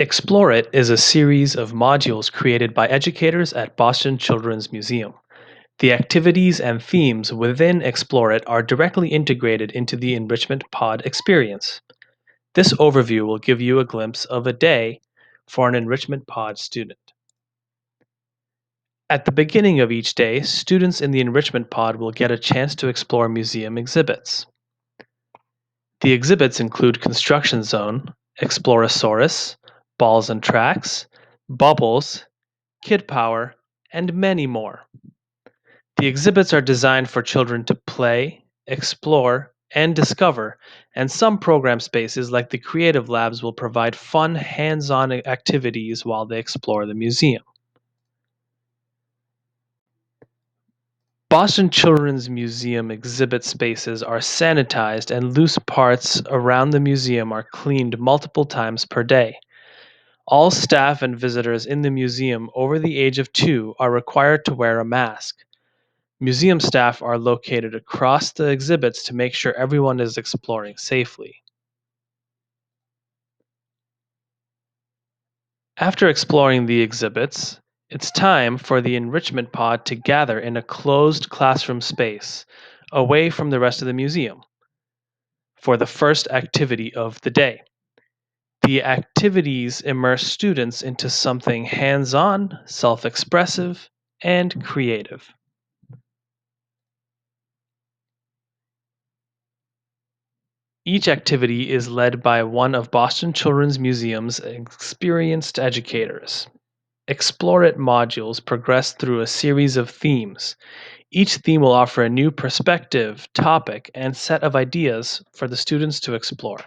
Explore It is a series of modules created by educators at Boston Children's Museum. The activities and themes within Explore It are directly integrated into the Enrichment Pod experience. This overview will give you a glimpse of a day for an Enrichment Pod student. At the beginning of each day, students in the Enrichment Pod will get a chance to explore museum exhibits. The exhibits include Construction Zone, Explorosaurus, Balls and Tracks, Bubbles, Kid Power, and many more. The exhibits are designed for children to play, explore, and discover, and some program spaces like the creative labs will provide fun, hands-on activities while they explore the museum. Boston Children's Museum exhibit spaces are sanitized and loose parts around the museum are cleaned multiple times per day. All staff and visitors in the museum over the age of 2 are required to wear a mask. Museum staff are located across the exhibits to make sure everyone is exploring safely. After exploring the exhibits, it's time for the enrichment pod to gather in a closed classroom space, away from the rest of the museum, for the first activity of the day. The activities immerse students into something hands on, self expressive, and creative. Each activity is led by one of Boston Children's Museum's experienced educators. Explore It modules progress through a series of themes. Each theme will offer a new perspective, topic, and set of ideas for the students to explore.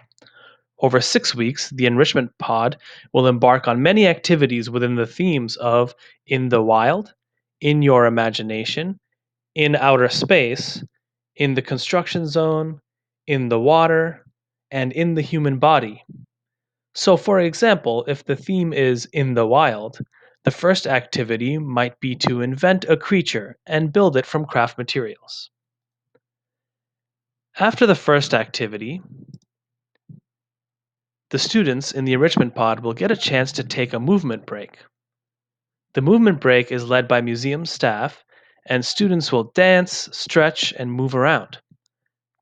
Over 6 weeks, the Enrichment Pod will embark on many activities within the themes of In the Wild, In Your Imagination, In Outer Space, In the Construction Zone, In the Water, and In the Human Body. So, for example, if the theme is In the Wild, the first activity might be to invent a creature and build it from craft materials. After the first activity, the students in the enrichment pod will get a chance to take a movement break. The movement break is led by museum staff, and students will dance, stretch, and move around.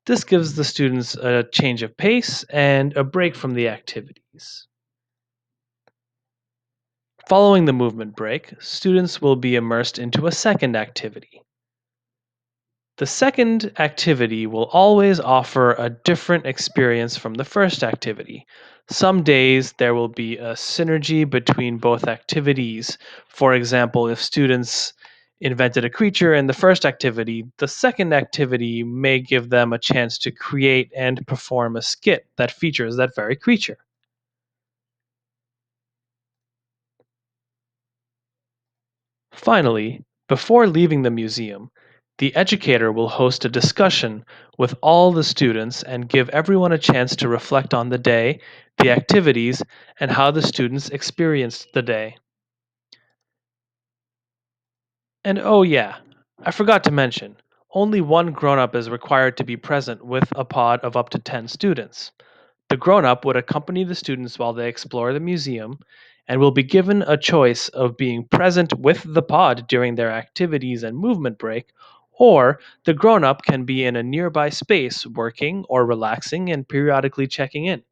This gives the students a change of pace and a break from the activities. Following the movement break, students will be immersed into a second activity. The second activity will always offer a different experience from the first activity. Some days there will be a synergy between both activities. For example, if students invented a creature in the first activity, the second activity may give them a chance to create and perform a skit that features that very creature. Finally, before leaving the museum, the educator will host a discussion with all the students and give everyone a chance to reflect on the day, the activities, and how the students experienced the day. And oh, yeah, I forgot to mention, only one grown up is required to be present with a pod of up to 10 students. The grown up would accompany the students while they explore the museum and will be given a choice of being present with the pod during their activities and movement break, or the grown up can be in a nearby space working or relaxing and periodically checking in.